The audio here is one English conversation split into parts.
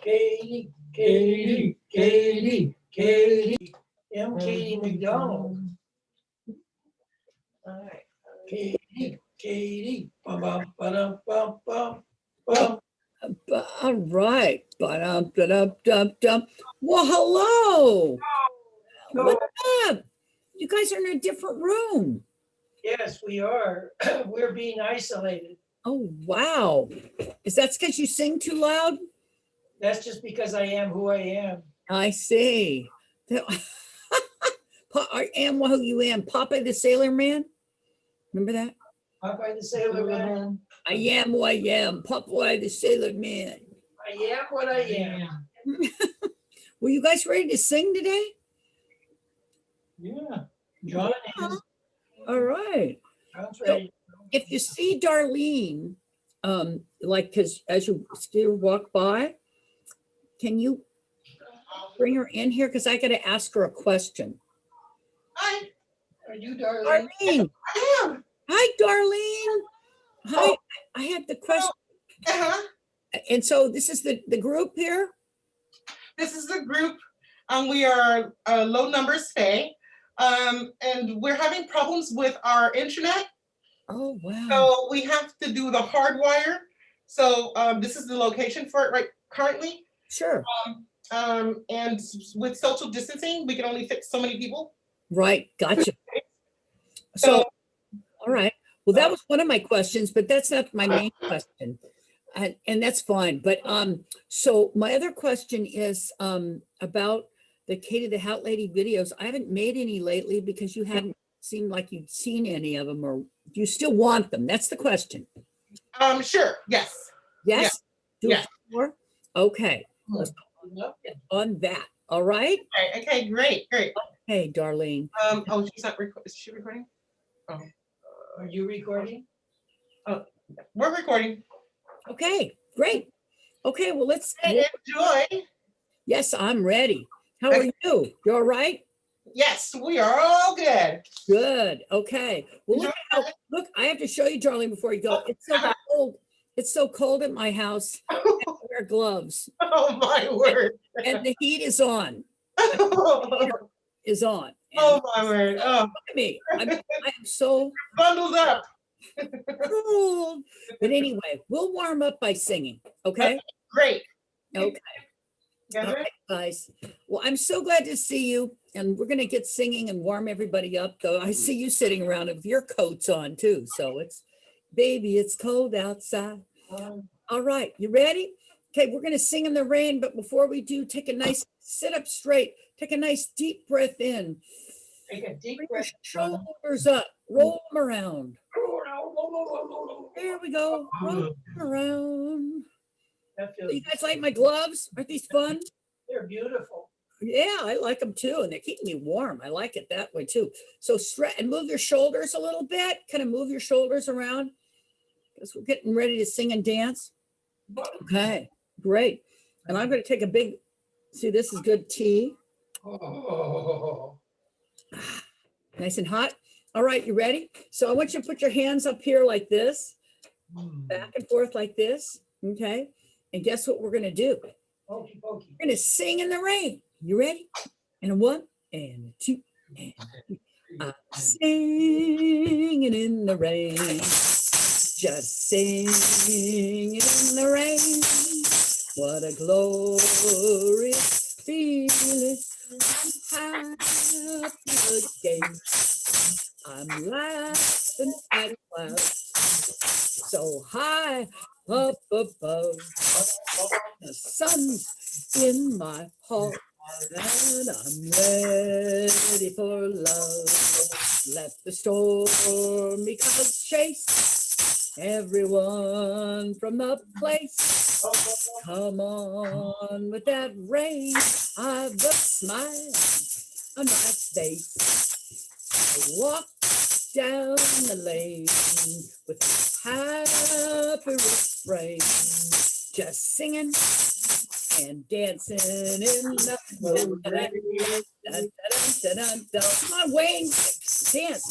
Katy, Katy, Katy, Katy. I'm Katy McDonald. All right. Katy, Katy. Bum, bum, ba-dum, bum, bum, bum. All right. Ba-dum-ba-dum-dum-dum. Well, hello. What's up? You guys are in a different room. Yes, we are. We're being isolated. Oh, wow. Is that because you sing too loud? That's just because I am who I am. I see. I am who you am. Popeye the Sailor Man. Remember that? Popeye the Sailor Man. I am who I am. Popeye the Sailor Man. I am what I am. Were you guys ready to sing today? Yeah. John is. All right. John's ready. If you see Darlene, like, because as you still walk by, can you bring her in here? Because I got to ask her a question. Hi. Are you Darlene? Darlene. I am. Hi, Darlene. Hi. I had the question. Uh-huh. And so this is the group here? This is the group. We are low numbers today. And we're having problems with our internet. Oh, wow. So we have to do the hard wire. So this is the location for it right currently. Sure. And with social distancing, we can only fit so many people. Right. Gotcha. So, all right. Well, that was one of my questions, but that's not my main question. And that's fine. But so my other question is about the Katy the Hat Lady videos. I haven't made any lately because you hadn't seemed like you'd seen any of them, or do you still want them? That's the question. Sure. Yes. Yes? Do Yeah. more? Okay. Let's go on that. All right. Okay. Great. Hey, Darlene. Oh, she's not recording. Is she recording? Oh, Are you recording? we're recording. Okay, great. Okay, well, let's. Enjoy. Yes, I'm ready. How are you? You all right? Yes, we are all good. Good. Okay. Well, look, I have to show you, Darlene, before you go. It's so cold. It's so cold at my house. I have to wear gloves. Oh my word. And the heat is on. Is on. And Oh my word. Oh, look at me. I'm so bundled up. cold. But anyway, we'll warm up by singing. Okay? Great. Okay. All right, guys. Well, I'm so glad to see you. And we're going to get singing and warm everybody up, though. I see you sitting around with your coats on, too. So baby, it's cold outside. All right. You ready? Okay, we're going to sing in the rain. But before we do, sit up straight. Take a nice deep breath in. Take a deep Bring breath. your shoulders up. Roll them around. There we go. Roll them around. That feels You guys like my gloves? Aren't these fun? They're beautiful. Yeah, I like them too. And they're keeping me warm. I like it that way too. So stretch and move your shoulders a little bit. Kind of move your shoulders around because we're getting ready to sing and dance. Okay, great. And I'm going to take a big, see, this is good tea. Oh. Nice and hot. All right, you ready? So I want you to put your hands up here like this, back and forth like this. Okay. And guess what we're going to do? Pokey, pokey. We're going to sing in the rain. You ready? And a one, and a two, and a three. I'm singing in the rain. Just singing in the rain. What a glorious feeling. I'm happy again. I'm laughing at clouds so high up above. The sun's in my heart and I'm ready for love. Let the stormy clouds chase everyone from the place. Come on with that rain. I've a smile on my face. I walk down the lane with a happy refrain, just singing and dancing in the rain. Come on, Wayne, dance.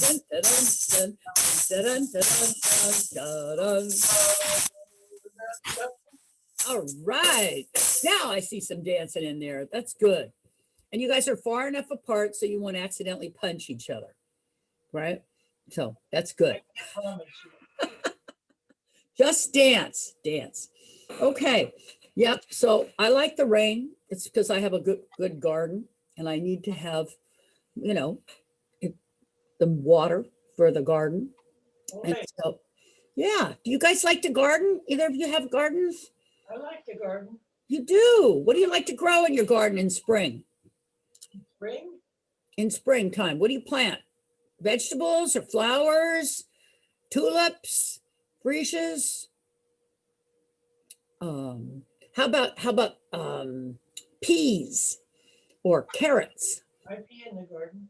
All right. Now I see some dancing in there. That's good. And you guys are far enough apart so you won't accidentally punch each other, right? So that's good. I promise you. Just dance, dance. Okay. Yep. So I like the rain. It's because I have a good garden and I need to have, you know, the water for the garden. And Okay, so, yeah. Do you guys like to garden? Either of you have gardens? I like the garden. You do. What do you like to grow in your garden in spring? Spring, In springtime, what do you plant? Vegetables or flowers, tulips, freesias? How about peas or carrots? I pee in the garden.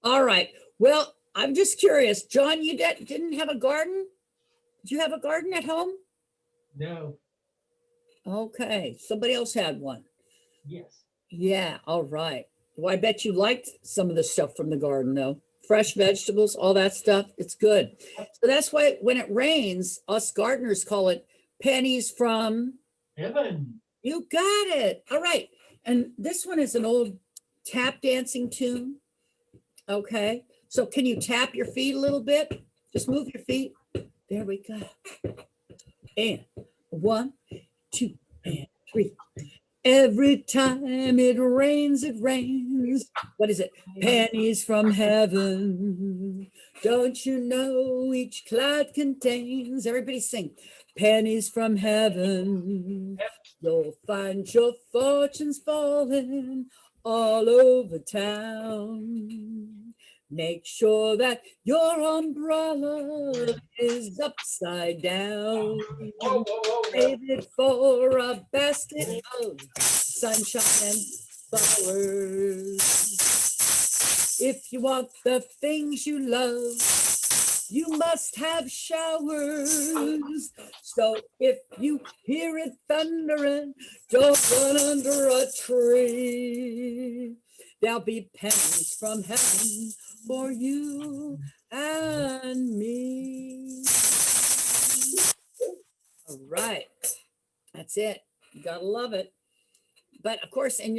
All right. Well, I'm just curious. John, you didn't have a garden? Did you have a garden at home? No, Okay. Somebody else had one. yes. Yeah. All right. Well, I bet you liked some of the stuff from the garden, though. Fresh vegetables, all that stuff. It's good. So that's why when it rains, us gardeners call it pennies from. Heaven. You got it. All right. And this one is an old tap dancing tune. Okay. So can you tap your feet a little bit? Just move your feet. There we go. And 1, 2, and 3. Every time it rains, it rains. What is it? Pennies from heaven. Don't you know each cloud contains? Everybody sing. Pennies from heaven. You'll find your fortunes falling all over town. Make sure that your umbrella is upside down. Whoa, whoa, whoa, whoa. Save it for a basket of sunshine and flowers. If you want the things you love, you must have showers. So if you hear it thundering, don't run under a tree. There'll be pennies from heaven for you and me. All right. That's it. You gotta love it. But of course, and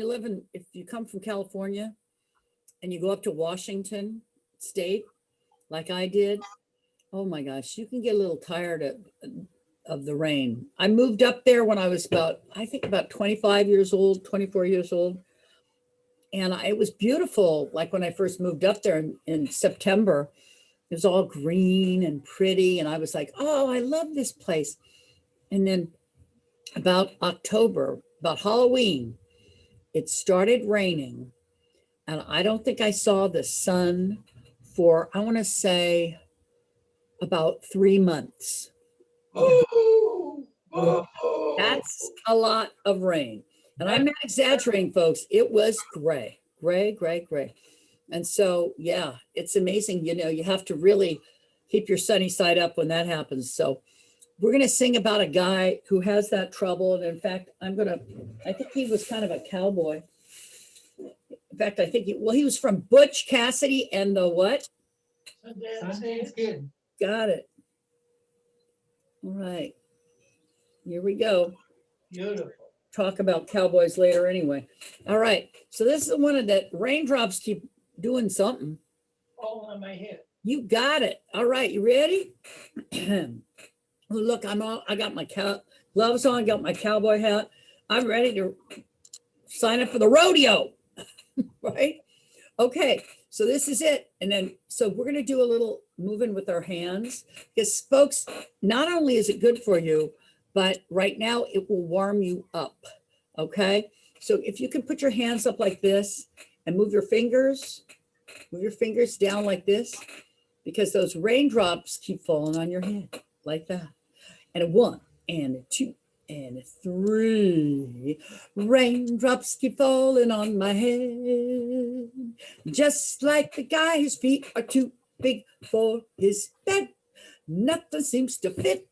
if you come from California and you go up to Washington State, like I did, oh my gosh, you can get a little tired of the rain. I moved up there when I was about 25 years old, 24 years old. And it was beautiful. Like when I first moved up there in September, it was all green and pretty. And I was like, oh, I love this place. And then about October, about Halloween, it started raining. And I don't think I saw the sun for, I want to say, about 3 months. Ooh, whoa. That's a lot of rain. And I'm not exaggerating, folks. It was gray. And so, yeah, it's amazing. You have to really keep your sunny side up when that happens. So we're going to sing about a guy who has that trouble. And in fact, I think he was kind of a cowboy. In fact, I think he was from Butch Cassidy and the what? Sundance Kid. Got it. All right. Here we go. Beautiful. Talk about cowboys later anyway. All right. So this is the one that raindrops keep doing something. All on my head. You got it. All right. You ready? Look, I got my gloves on, got my cowboy hat. I'm ready to sign up for the rodeo. Right? Okay. So this is it. And then, so we're going to do a little moving with our hands because folks, not only is it good for you, but right now it will warm you up. Okay. So if you can put your hands up like this and move your fingers down like this, because those raindrops keep falling on your head like that. And a 1 and a 2 and a 3. Raindrops keep falling on my head. Just like the guy whose feet are too big for his bed. Nothing seems to fit.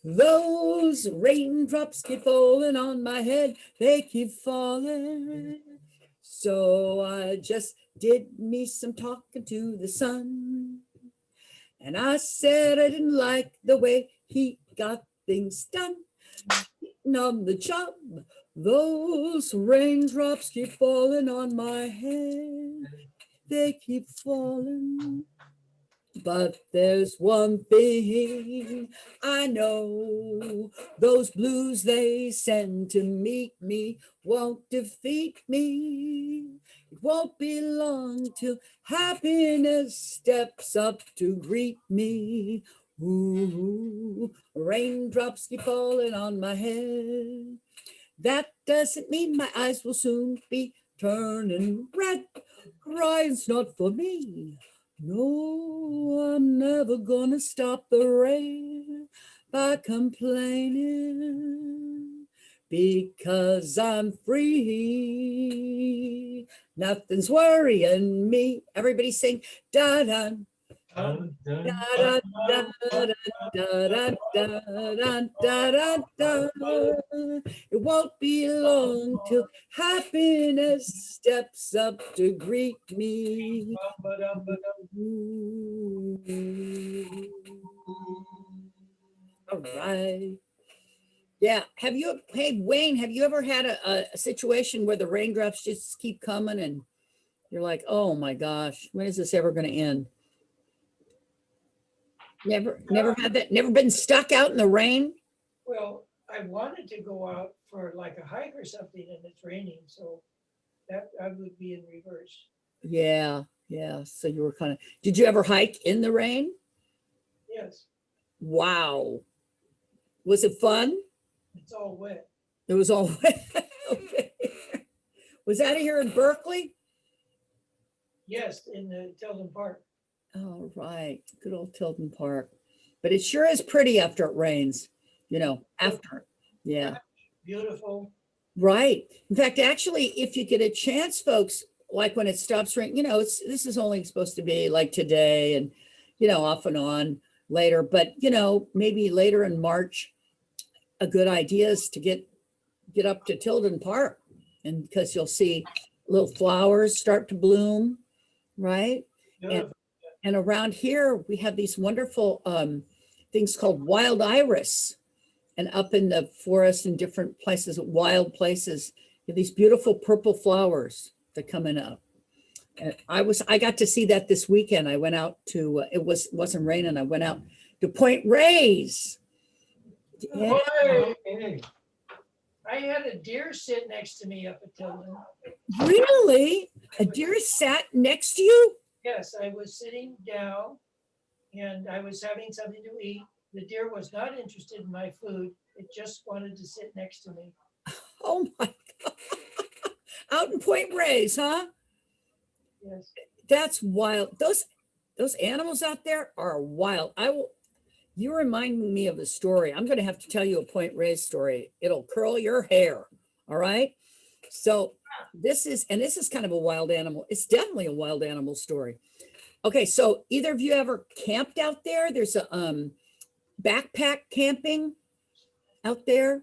Those raindrops keep falling on my head. They keep falling. So I just did me some talking to the sun. And I said I didn't like the way he got things done. Cheating on the job, those raindrops keep falling on my head. They keep falling. But there's one thing I know, those blues they send to meet me won't defeat me. It won't be long till happiness steps up to greet me. Ooh, raindrops keep falling on my head. That doesn't mean my eyes will soon be turning red. Crying's not for me. No, I'm never gonna stop the rain by complaining because I'm free. Nothing's worrying me. Everybody sing da da Dun, dun, da da da dun, da da da da da da. It won't be long till happiness steps up to greet me. All right. Yeah. Hey, Wayne, have you ever had a situation where the raindrops just keep coming and you're like, oh my gosh, when is this ever going to end? Never had that, never been stuck out in the rain? Well, I wanted to go out for like a hike or something and it's raining, so that I would be in reverse. Yeah. So you were did you ever hike in the rain? Yes, Wow. Was it fun? it's all wet. It was all wet. Okay. Was that here in Berkeley? Yes, in the Tilden Park. Oh, right. Good old Tilden Park. But it sure is pretty after it rains, after. Yeah. Beautiful. Right. In fact, actually, if you get a chance, folks, like when it stops raining, this is only supposed to be like today and, off and on later. But, maybe later in March, a good idea is to get up to Tilden Park, and because you'll see little flowers start to bloom, right? Beautiful. And around here, we have these wonderful things called wild iris. And up in the forest in different places, wild places, you have these beautiful purple flowers that come in up. And I got to see that this weekend. I went out to, wasn't raining. I went out to Point Reyes. Yeah. Hey. I had a deer sit next to me up at Tilden. Really? A deer sat next to you? Yes, I was sitting down and I was having something to eat. The deer was not interested in my food. It just wanted to sit next to me. Oh my God. Out in Point Reyes, huh? Yes. That's wild. Those animals out there are wild. You remind me of a story. I'm going to have to tell you a Point Reyes story. It'll curl your hair. All right. So this is kind of a wild animal. It's definitely a wild animal story. Okay. So either of you ever camped out there? There's a backpack camping out there.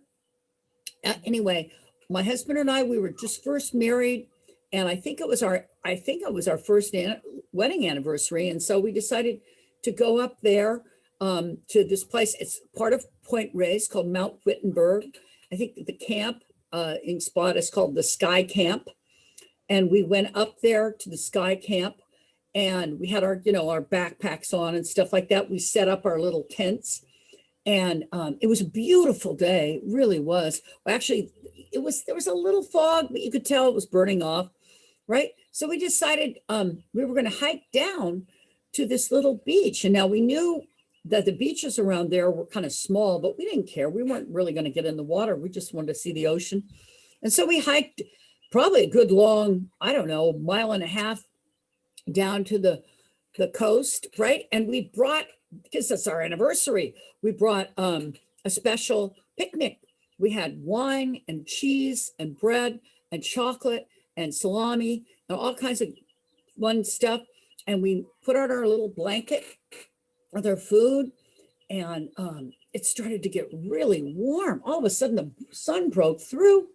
Anyway, my husband and I, we were just first married, and I think it was our first wedding anniversary, and so we decided to go up there to this place. It's part of Point Reyes called Mount Wittenberg. I think the camp in spot is called the Sky Camp, and we went up there to the Sky Camp, and we had our our backpacks on and stuff like that. We set up our little tents. And it was a beautiful day, it really was. Well, actually, there was a little fog, but you could tell it was burning off, right? So we decided we were going to hike down to this little beach. And now we knew that the beaches around there were kind of small, but we didn't care. We weren't really going to get in the water. We just wanted to see the ocean. And so we hiked probably a good long, I don't know, mile and a half down to the coast, right? And we brought, because it's our anniversary, we brought a special picnic. We had wine and cheese and bread and chocolate and salami and all kinds of fun stuff. And we put out our little blanket with our food, and it started to get really warm. All of a sudden, the sun broke through,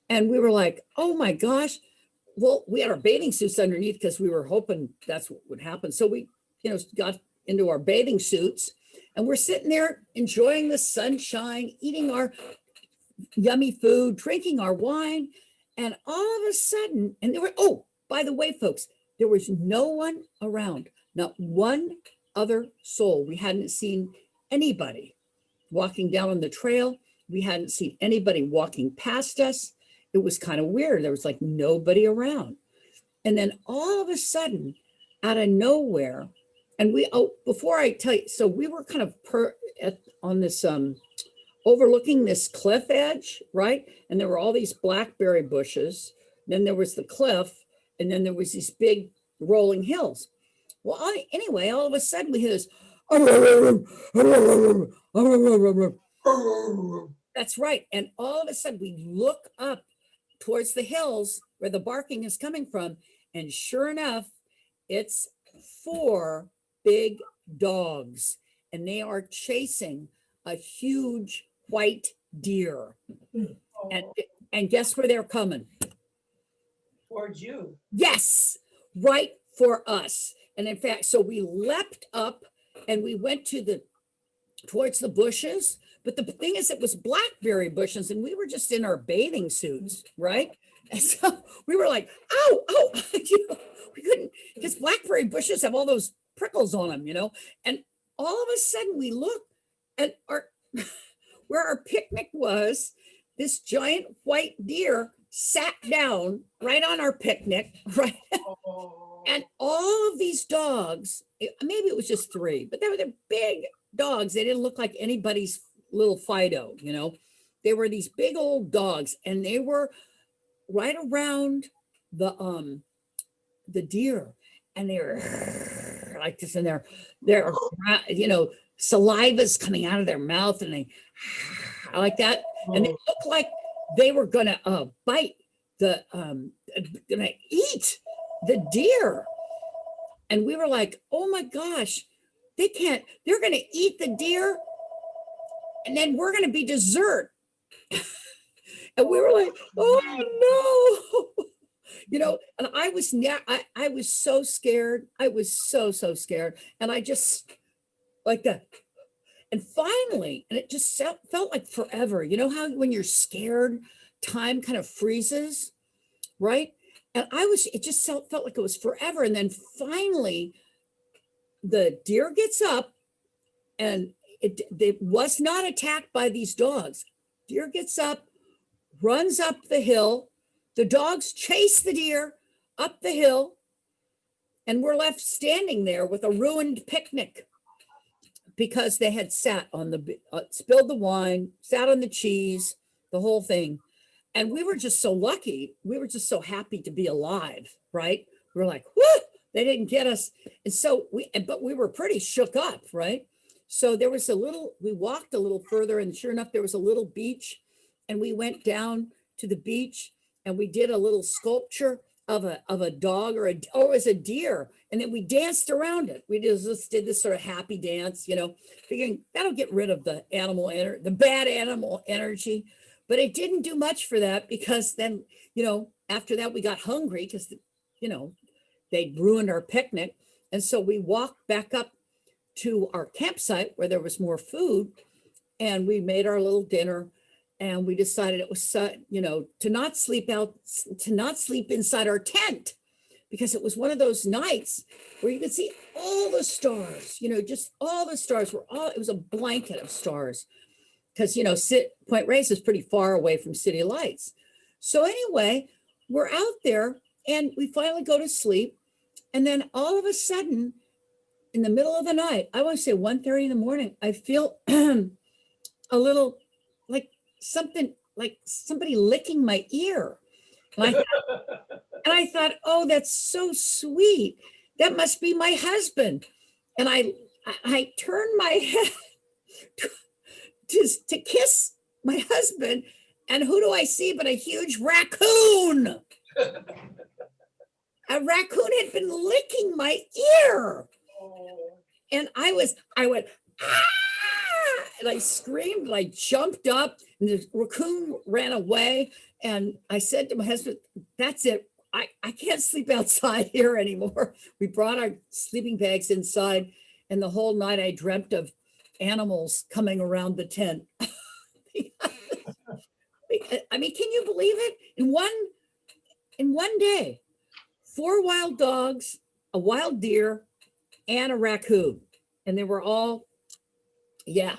and we were like, oh my gosh. Well, we had our bathing suits underneath because we were hoping that's what would happen. So we, got into our bathing suits, and we're sitting there enjoying the sunshine, eating our yummy food, drinking our wine, and all of a sudden, and there were, oh, by the way, folks, there was no one around, not one other soul. We hadn't seen anybody walking down on the trail. We hadn't seen anybody walking past us. It was kind of weird. There was like nobody around. And then all of a sudden, out of nowhere, and before I tell you, so we were kind of on this, overlooking this cliff edge, right? And there were all these blackberry bushes. Then there was the cliff, and then there was these big rolling hills. Well, anyway, all of a sudden we hear this. That's right. And all of a sudden we look up towards the hills where the barking is coming from. And sure enough, it's 4 big dogs, and they are chasing a huge white deer. And guess where they're coming? Towards you. Yes, right for us. And in fact, so we leapt up and we went towards the bushes. But the thing is, it was blackberry bushes, and we were just in our bathing suits, right? And so we were like, ow, we couldn't, because blackberry bushes have all those prickles on them, and all of a sudden we look at where our picnic was. This giant white deer sat down right on our picnic, right? And all of these dogs, maybe it was just 3, but they're big dogs. They didn't look like anybody's little Fido, They were these big old dogs, and they were right around the deer, and they were like this, and their saliva's coming out of their mouth, and they like that, and they looked like they were gonna bite gonna eat the deer. And we were like, oh my gosh, they're gonna eat the deer, and then we're gonna be dessert. And we were like, oh no, and I was so scared. I was so scared. And I just like that. And finally, and it just felt like forever. You know how when you're scared, time kind of freezes, right? And it just felt like it was forever. And then finally, the deer gets up, and it was not attacked by these dogs. Deer gets up, runs up the hill. The dogs chase the deer up the hill, and we're left standing there with a ruined picnic because they had sat on spilled the wine, sat on the cheese, the whole thing. And we were just so lucky. We were just so happy to be alive, right? We were like, whoo, they didn't get us. And so but we were pretty shook up, right? So we walked a little further, and sure enough, there was a little beach, and we went down to the beach, and we did a little sculpture of a dog or it was a deer. And then we danced around it. We just did this sort of happy dance, figuring that'll get rid of the bad animal energy. But it didn't do much for that, because then, after that we got hungry because, they'd ruined our picnic. And so we walked back up to our campsite where there was more food, and we made our little dinner. And we decided it was, to not sleep inside our tent, because it was one of those nights where you could see all the stars, just all the stars it was a blanket of stars, because, Point Reyes is pretty far away from city lights. So anyway, we're out there, and we finally go to sleep. And then all of a sudden, in the middle of the night, I want to say 1:30 in the morning, I feel a little something like somebody licking my ear. And I thought, oh, that's so sweet. That must be my husband. And I turned my head to kiss my husband. And who do I see but a huge raccoon? A raccoon had been licking my ear. And I went, ah! And I screamed, and I jumped up, and the raccoon ran away. And I said to my husband, that's it. I can't sleep outside here anymore. We brought our sleeping bags inside, And the whole night I dreamt of animals coming around the tent. I mean, can you believe it? In one day, 4 wild dogs, a wild deer, and a raccoon. And they were all, yeah,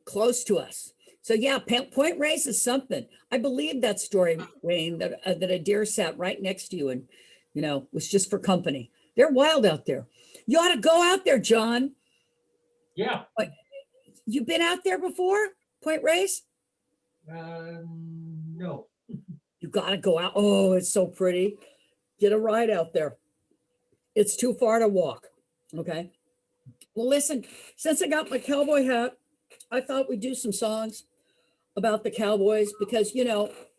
close to us. So yeah, Point Reyes is something. I believe that story, Wayne, that a deer sat right next to you and, was just for company. They're wild out there. You ought to go out there, John. Yeah. You've been out there before, Point Reyes? No. You got to go out. Oh, it's so pretty. Get a ride out there. It's too far to walk. Okay. Well, listen, since I got my cowboy hat, I thought we'd do some songs about the Cowboys because,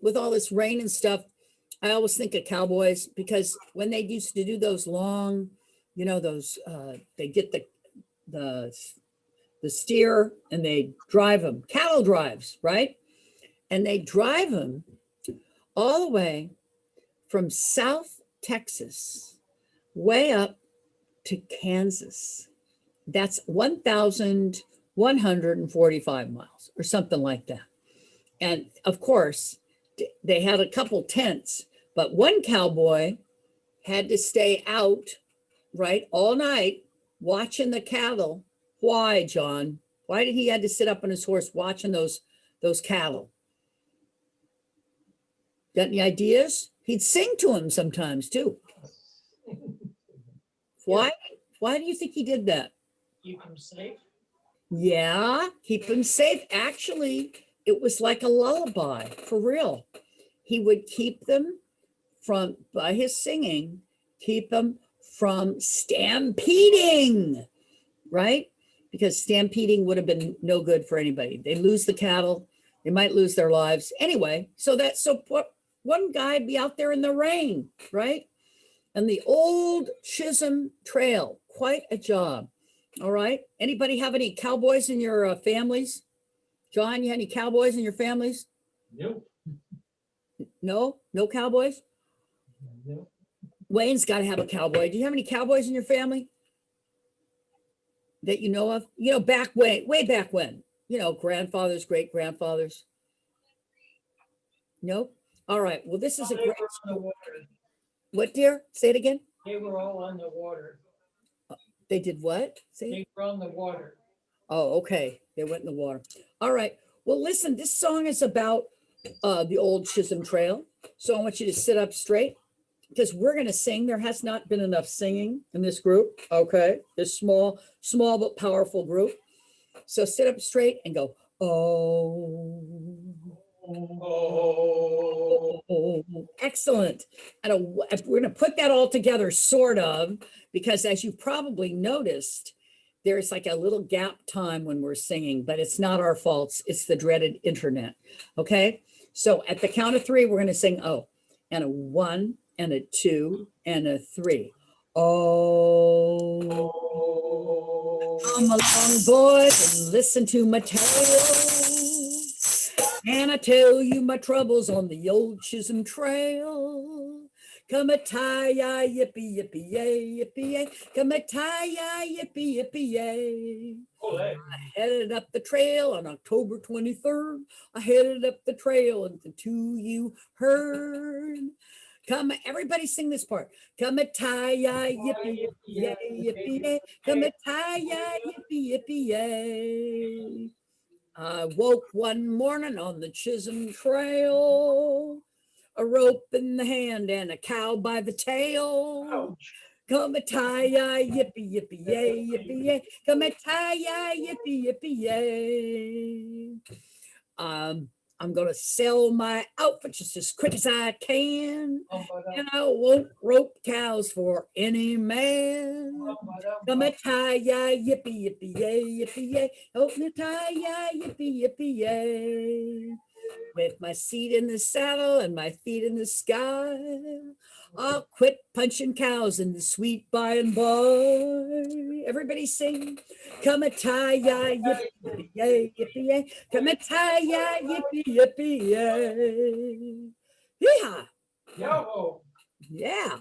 with all this rain and stuff, I always think of Cowboys because when they used to do those long, they get the steer and they drive them, cattle drives, right? And they drive them all the way from South Texas way up to Kansas. That's 1,145 miles or something like that. And of course, they had a couple tents, but one cowboy had to stay out, right, all night watching the cattle. Why, John? Why did he had to sit up on his horse watching those cattle? Got any ideas? He'd sing to him sometimes too. Why? Why do you think he did that? Keep them safe. Yeah, keep him safe. Actually, it was like a lullaby, for real. He would keep them by his singing, keep them from stampeding, right? Because stampeding would have been no good for anybody. They lose the cattle, they might lose their lives. Anyway, so one guy'd be out there in the rain, right? And the old Chisholm Trail, quite a job. All right. Anybody have any cowboys in your families? John, you have any cowboys in your families? Nope. No cowboys? Nope. Wayne's got to have a cowboy. Do you have any cowboys in your family that you know of? Way back when, grandfathers, great grandfathers. Nope. All right. Well, this is a They great. were on the water. What, dear? Say it again. They were all on the water. They did what? Say it. They were on the water. Oh, okay. They went in the water. All right. Well, listen, this song is about the old Chisholm Trail. So I want you to sit up straight because we're going to sing. There has not been enough singing in this group. Okay. This small but powerful group. So sit up straight and go, oh. Oh, excellent. And we're going to put that all together, sort of, because as you probably noticed, there's like a little gap time when we're singing, but it's not our faults. It's the dreaded internet. Okay. So at the count of 3, we're going to sing, oh, and a 1 and a 2 and a 3. Oh, come along, boys, and listen to my tale. And I tell you my troubles on the old Chisholm Trail. Come a tie-ya, yippee, yippee, yay, yippee, yay. Come a tie-ya, yippee, yippee, yay. I headed up the trail on October 23rd. I headed up the trail and the 2 you heard. Come, everybody sing this part. Come a tie-ya, yippee, yippee, yay, yippee, yay. Come a tie-ya, yippee, yippee, yay. I woke one morning on the Chisholm Trail, a rope in the hand and a cow by the tail. Ouch. Come a tie-ya, yippee, yippee, yay, yippee, yay. Come a tie-ya, yippee, yippee, yay. I'm going to sell my outfit just as quick as I can. And I won't rope cows for any man. Come a tie-ya, yippee, yippee, yay, yippee, yay. Open a tie-ya, yippee, yippee, yay. With my seat in the saddle and my feet in the sky, I'll quit punching cows in the sweet by and by. Everybody sing. Come a tie-ya, yippee, yay, yippee, yay. Come a tie-ya, yippee, yippee, yay. Yeehaw. Yo. Yeah.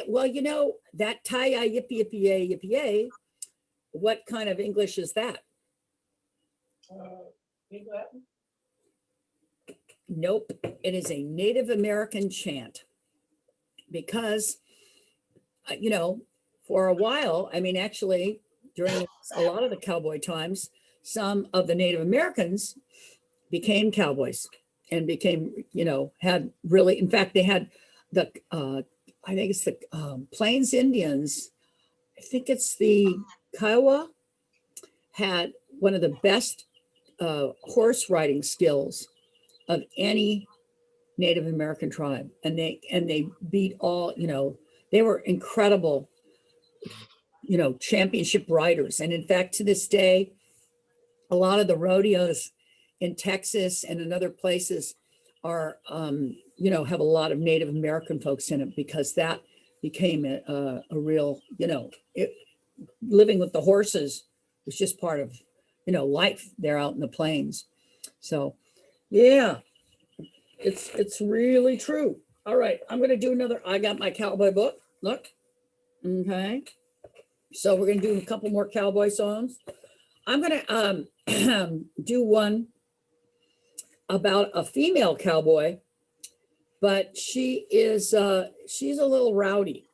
Well, that tie-ya, yippee, yippee, yay, yippee, yay what kind of English is that? Big Latin? Nope, it is a Native American chant. Because, for a while, I mean, actually, during a lot of the cowboy times, some of the Native Americans became cowboys and became, had really, in fact, they had the, I think it's the Plains Indians, I think it's the Kiowa, had one of the best horse riding skills of any Native American tribe. And they beat all, they were incredible, championship riders. And in fact, to this day, a lot of the rodeos in Texas and in other places are, have a lot of Native American folks in it, because that became a real, living with the horses was just part of, life there out in the plains. So, yeah, it's really true. All right, I'm going to do another. I got my cowboy book. Look. Okay. So we're going to do a couple more cowboy songs. I'm going to do one about a female cowboy, but she's a little rowdy.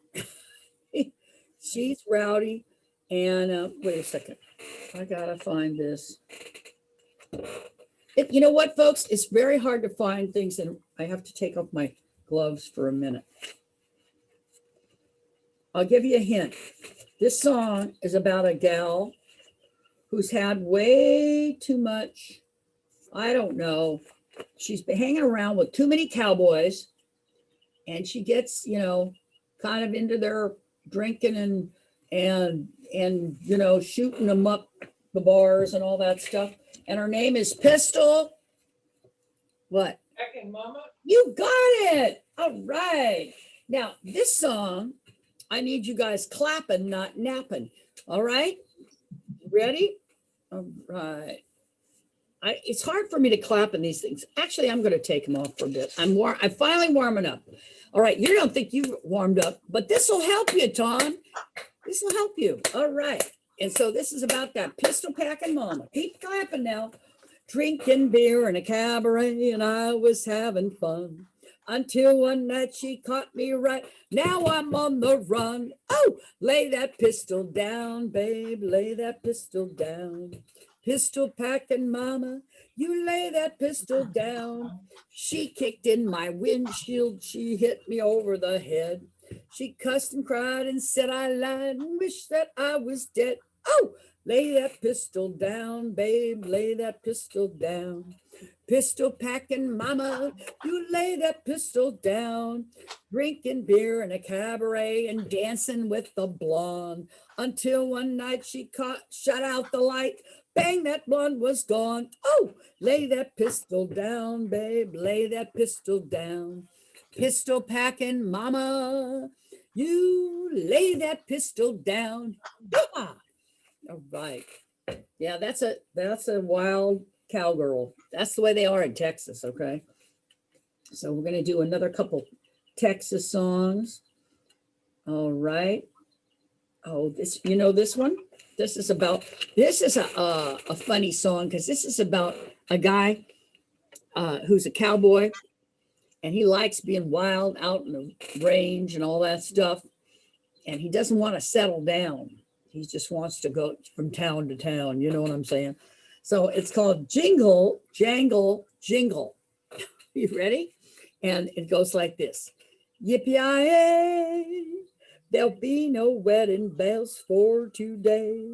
She's rowdy. And wait a second. I got to find this. You know what, folks? It's very hard to find things, and I have to take off my gloves for a minute. I'll give you a hint. This song is about a gal who's had way too much, I don't know. She's been hanging around with too many cowboys, and she gets, kind of into their drinking and shooting them up the bars and all that stuff. And her name is Pistol. What? Packing Mama? You got it. All right. Now, this song, I need you guys clapping, not napping. All right? Ready? All right. It's hard for me to clap in these things. Actually, I'm going to take them off for a bit. I'm finally warming up. All right. You don't think you've warmed up, but this will help you, Tom. This will help you. All right. And so this is about that pistol packing mama. Keep clapping now. Drinking beer in a cabaret, and I was having fun until one night she caught me right. Now I'm on the run. Oh, lay that pistol down, babe. Lay that pistol down. Pistol packing mama, you lay that pistol down. She kicked in my windshield. She hit me over the head. She cussed and cried and said I lied and wished that I was dead. Oh, lay that pistol down, babe, lay that pistol down. Pistol packing mama, you lay that pistol down. Drinking beer in a cabaret and dancing with the blonde. Until one night she shut out the light. Bang, that blonde was gone. Oh, lay that pistol down, babe, lay that pistol down. Pistol packing mama, you lay that pistol down. Yeah. All right. Yeah, that's a wild cowgirl. That's the way they are in Texas, okay? So we're going to do another couple Texas songs. All right. Oh, this one? This is a funny song, because this is about a guy who's a cowboy, and he likes being wild out in the range and all that stuff. And he doesn't want to settle down. He just wants to go from town to town. You know what I'm saying? So it's called Jingle, Jangle, Jingle. You ready? And it goes like this. Yippee-yi-yay, there'll be no wedding bells for today.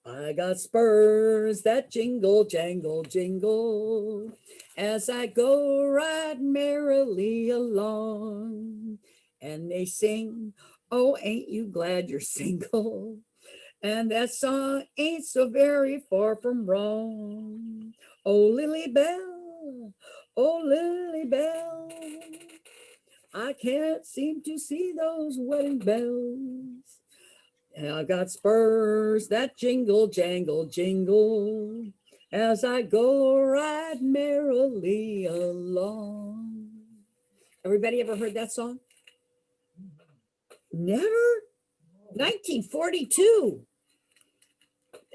I got spurs that jingle, jangle, jingle as I go right merrily along. And they sing, oh, ain't you glad you're single? And that song ain't so very far from wrong. Oh, Lily Bell, oh, Lily Bell, I can't seem to see those wedding bells. And I got spurs that jingle, jangle, jingle as I go right merrily along. Everybody ever heard that song? Never? 1942.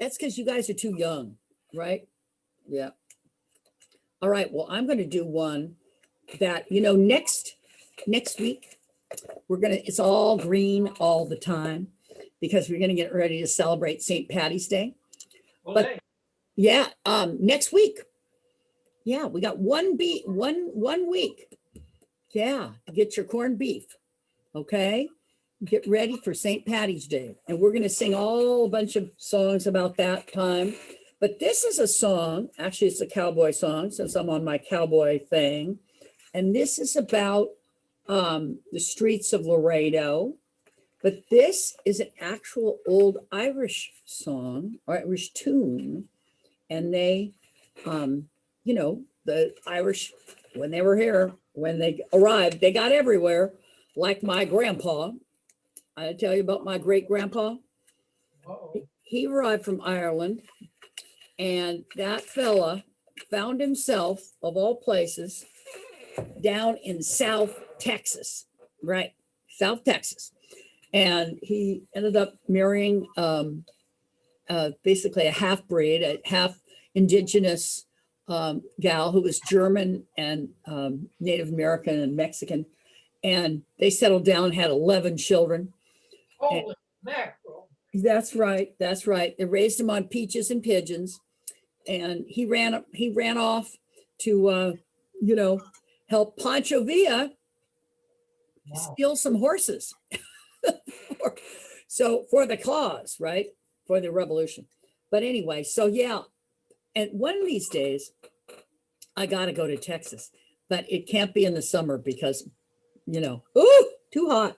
That's because you guys are too young, right? Yeah. All right. Well, I'm going to do one that, next week, it's all green all the time because we're going to get ready to celebrate St. Patty's Day. Well, But- hey, Yeah. Next week. Yeah. We got one week. Yeah. To get your corned beef. Okay. Get ready for St. Patty's Day. And we're going to sing a bunch of songs about that time. But this is a song, actually, it's a cowboy song since I'm on my cowboy thing. And this is about the streets of Laredo. But this is an actual old Irish song, or Irish tune. And they, the Irish, when they were here, when they arrived, they got everywhere, like my grandpa. I tell you about my great grandpa. uh-oh. He arrived from Ireland, and that fella found himself, of all places, down in South Texas, right? South Texas. And he ended up marrying basically a half breed, a half indigenous gal who was German and Native American and Mexican. And they settled down, had 11 children. Holy mackerel. That's right. That's right. They raised him on peaches and pigeons, and he ran off to help Pancho Villa Wow. steal some horses. So for the cause, right? For the revolution. But anyway, so yeah. And one of these days, I got to go to Texas, but it can't be in the summer because, too hot.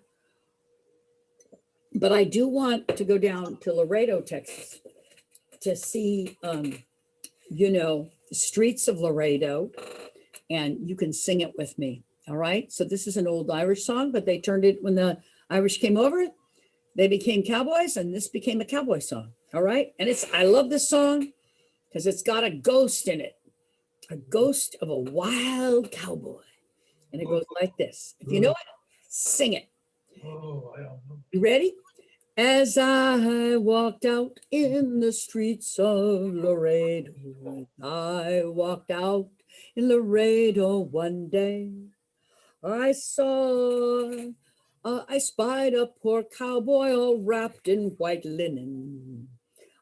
But I do want to go down to Laredo, Texas to see, the streets of Laredo, and you can sing it with me. All right. So this is an old Irish song, but they turned it when the Irish came over, they became cowboys, and this became a cowboy song. All right. And I love this song because it's got a ghost in it, a ghost of a wild cowboy. And it goes like this. If you know it, sing it. Oh, I don't know. You ready? As I walked out in the streets of Laredo, I walked out in Laredo one day. I spied a poor cowboy all wrapped in white linen,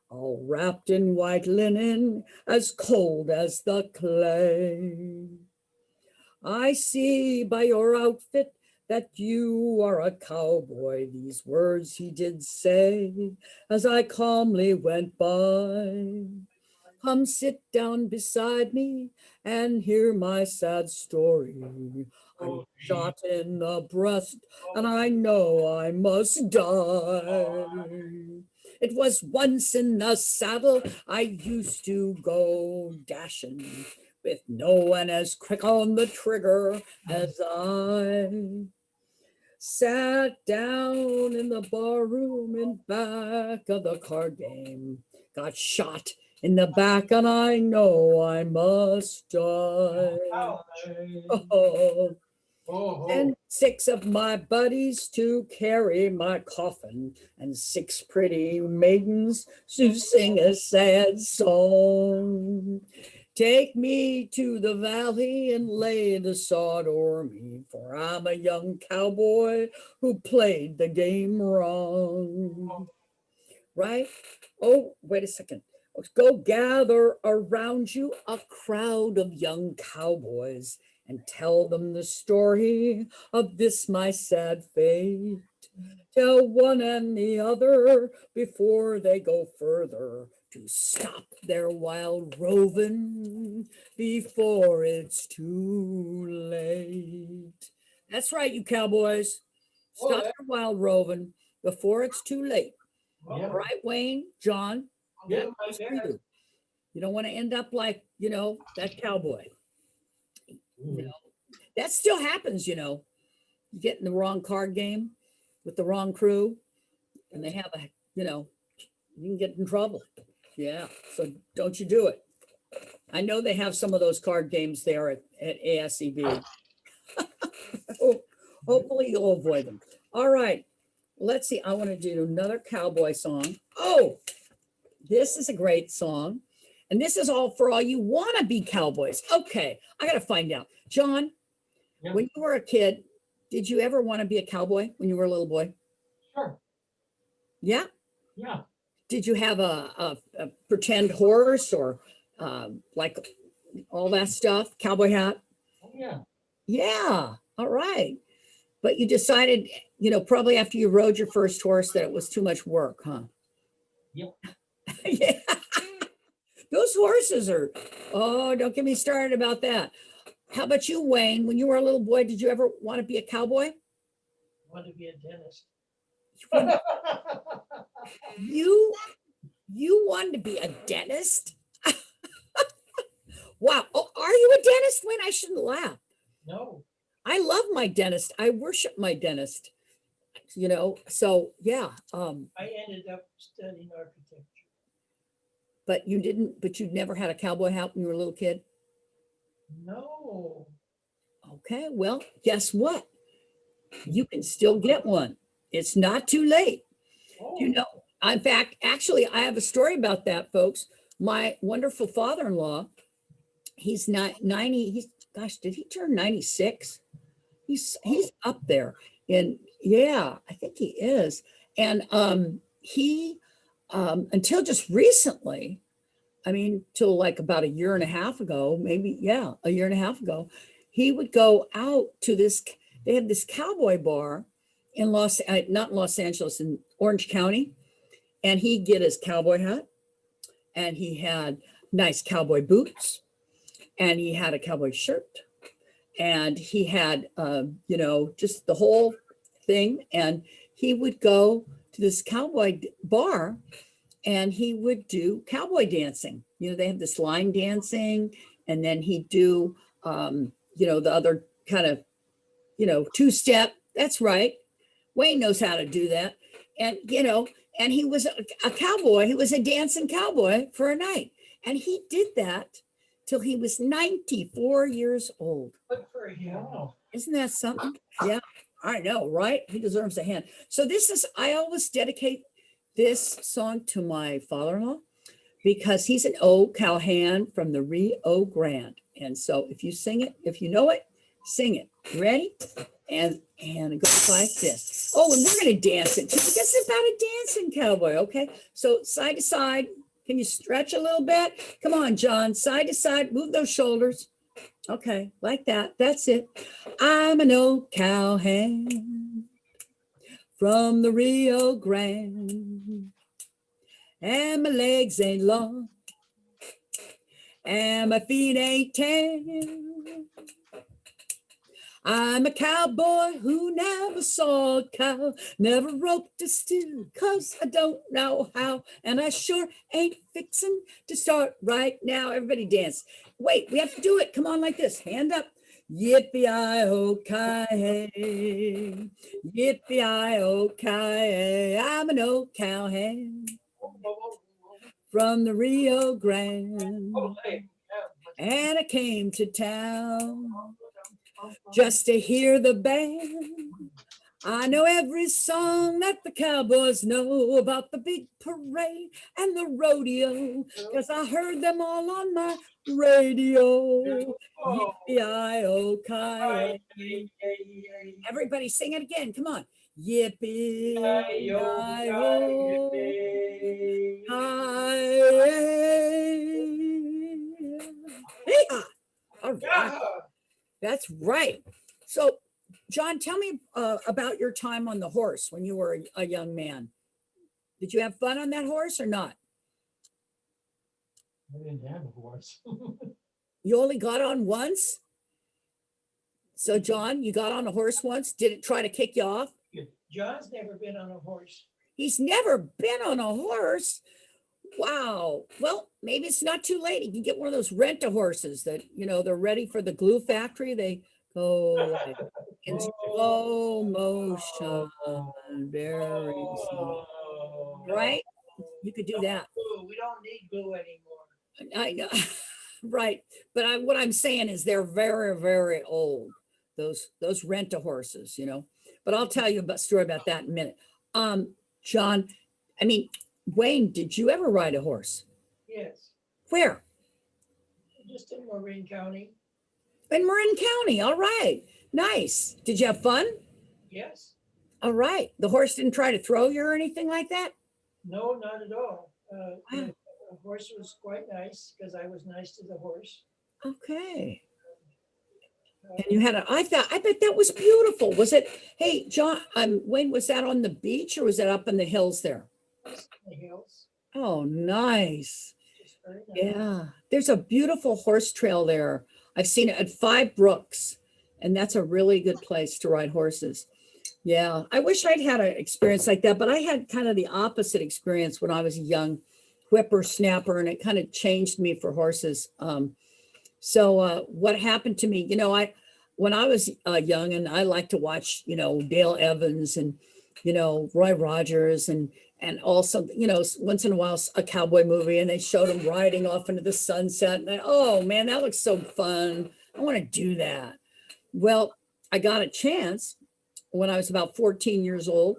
all wrapped in white linen, as cold as the clay. I see by your outfit that you are a cowboy. These words he did say as I calmly went by. Come sit down beside me and hear my sad story. I'm Oh, shot in the breast and I know I must die. It was once in the saddle I used to go dashing with no one as quick on the trigger as I. Sat down in the bar room in back of the card game. Got shot in the back and I know I must die. Ouch. Oh, Oh, and 6 of my buddies to carry my coffin, and 6 pretty maidens to sing a sad song. Take me to the valley and lay the sod o'er me, for I'm a young cowboy who played the game wrong. Right? Oh, wait a second. Go gather around you a crowd of young cowboys and tell them the story of this my sad fate. Tell one and the other before they go further to stop their wild roving before it's too late. That's right, you cowboys. Stop your wild roving before it's too late. yeah. All right, Wayne, John, Yeah, that goes I for guess. you. You don't want to end up like, that cowboy. That still happens, You get in the wrong card game with the wrong crew and they have you can get in trouble. Yeah. So don't you do it. I know they have some of those card games there at ASEB. Hopefully you'll avoid them. All right. Let's see. I want to do another cowboy song. Oh, This is a great song. And this is all for all you wannabe cowboys. Okay, I got to find out. John, Yeah. when you were a kid, did you ever want to be a cowboy when you were a little boy? Sure. Yeah. Yeah. Did you have a pretend horse or like all that stuff? Cowboy hat? Oh, yeah. Yeah. All right. But you decided, probably after you rode your first horse that it was too much work, huh? Yep. Yeah. Those horses are, oh, don't get me started about that. How about you, Wayne? When you were a little boy, did you ever want to be a cowboy? I want to be a dentist. You wanted to be a dentist? Wow. Oh, are you a dentist, Wayne? I shouldn't laugh. No, I love my dentist. I worship my dentist. So yeah. I ended up studying architecture. But you'd never had a cowboy hat when you were a little kid? No. Okay, well, guess what? You can still get one. It's not too late. Oh, In fact, actually, I have a story about that, folks. My wonderful father-in-law, he's not 90, did he turn 96? He's up there. And yeah, I think he is. And he until just recently, till like about a year and a half ago, maybe, yeah, a year and a half ago, he would go out to they had this cowboy bar in not in Los Angeles, in Orange County. And he'd get his cowboy hat, and he had nice cowboy boots, and he had a cowboy shirt, and he had, just the whole thing. And he would go to this cowboy bar, and he would do cowboy dancing. They have this line dancing, and then he'd do, the other kind of, two-step. That's right. Wayne knows how to do that. And, and he was a cowboy. He was a dancing cowboy for a night. And he did that till he was 94 years old. good for him. Wow. Isn't that something? Yeah, I know, right? He deserves a hand. So I always dedicate this song to my father-in-law because he's an old cowhand from the Rio Grande. And so if you sing it, if you know it, sing it. Ready? And it goes like this. Oh, and we're going to dance it too, because it's about a dancing cowboy. Okay. So side to side. Can you stretch a little bit? Come on, John. Side to side. Move those shoulders. Okay. Like that. That's it. I'm an old cowhand from the Rio Grande, and my legs ain't long, and my feet ain't tan. I'm a cowboy who never saw a cow, never roped a steer, 'cause I don't know how, and I sure ain't fixing to start right now. Everybody dance. Wait, we have to do it. Come on, like this. Hand up. Yippee-i-oh-ki-hey, yippee-i-oh-ki-hey. I'm an old cowhand from the Rio Grande, Oh, hey, and I came to town just to hear the band. I know every song that the cowboys know about the big parade and the rodeo, 'cause I heard them all on my radio. Oh. Yippee-i-oh-ki-hey. Everybody sing it again. Come on. Yippee-i-oh-ki-hey. Hey-ha. All right. That's right. So, John, tell me about your time on the horse when you were a young man. Did you have fun on that horse or not? I didn't have a horse. You only got on once? So, John, you got on a horse once. Did it try to kick you off? John's never been on a horse. He's never been on a horse. Wow. Well, maybe it's not too late. You can get one of those rent-a-horses that, they're ready for the glue factory. They go like in slow motion, very slow. Right? You could do that. Glue. We don't need glue anymore. I know. Right. But what I'm saying is they're very, very old. Those rent-a-horses, But I'll tell you a story about that in a minute. John, Wayne, did you ever ride a horse? Yes, Where? just in Marin County. In Marin County. All right. Nice. Did you have fun? Yes. All right. The horse didn't try to throw you or anything like that? No, not at all. Wow. The horse was quite nice because I was nice to the horse. Okay. Uh, And you had I bet that was beautiful. Was it, hey, John, Wayne, was that on the beach or was that up in the hills there? the hills, Oh, nice. just very nice. Yeah. There's a beautiful horse trail there. I've seen it at Five Brooks, and that's a really good place to ride horses. Yeah. I wish I'd had an experience like that, but I had kind of the opposite experience when I was a young whippersnapper, and it kind of changed me for horses. So what happened to me, when I was young, and I liked to watch, Dale Evans and, Roy Rogers and also, once in a while a cowboy movie, and they showed him riding off into the sunset. And oh man, that looks so fun. I want to do that. Well, I got a chance when I was about 14 years old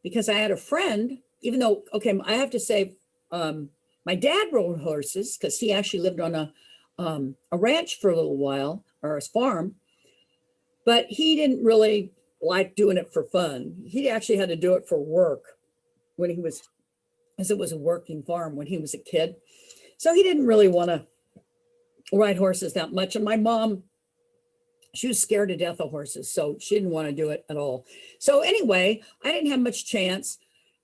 because I had a friend, even though, okay, I have to say, my dad rode horses because he actually lived on a ranch for a little while, or his farm, but he didn't really like doing it for fun. He actually had to do it for work when he was, as it was a working farm when he was a kid. So he didn't really want to ride horses that much. And my mom, she was scared to death of horses, so she didn't want to do it at all. So anyway, I didn't have much chance.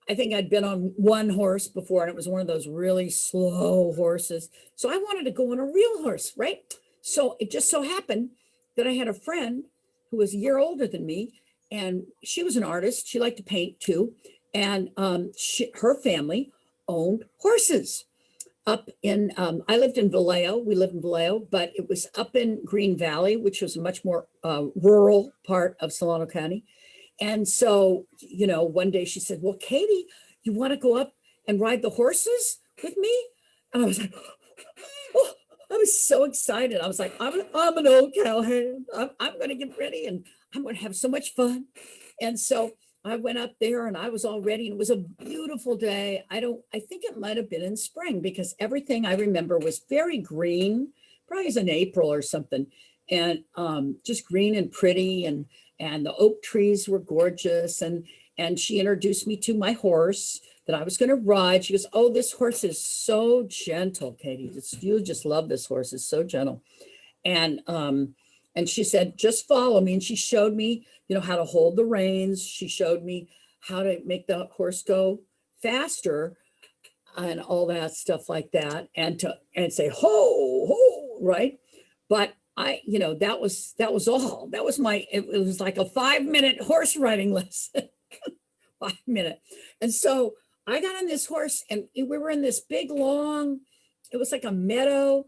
I think I'd been on one horse before, and it was one of those really slow horses. So I wanted to go on a real horse, right? So it just so happened that I had a friend who was a year older than me, and she was an artist. She liked to paint too. And her family owned horses up in, I lived in Vallejo. We lived in Vallejo, but it was up in Green Valley, which was a much more rural part of Solano County. And so, one day she said, well, Katy, you want to go up and ride the horses with me? And I was like, oh, I was so excited. I was like, I'm an old cowhand. I'm going to get ready and I'm going to have so much fun. And so I went up there and I was all ready, and it was a beautiful day. I think it might have been in spring because everything I remember was very green, probably was in April or something. And just green and pretty, and the oak trees were gorgeous. And she introduced me to my horse that I was going to ride. She goes, oh, this horse is so gentle, Katy. You just love this horse. It's so gentle. And she said, just follow me. And she showed me, how to hold the reins. She showed me how to make the horse go faster and all that stuff like that. And say, ho, ho, right? But that was all. That was it was like a 5-minute horse riding lesson. 5 minutes. And so I got on this horse, and we were in this big, long, it was like a meadow,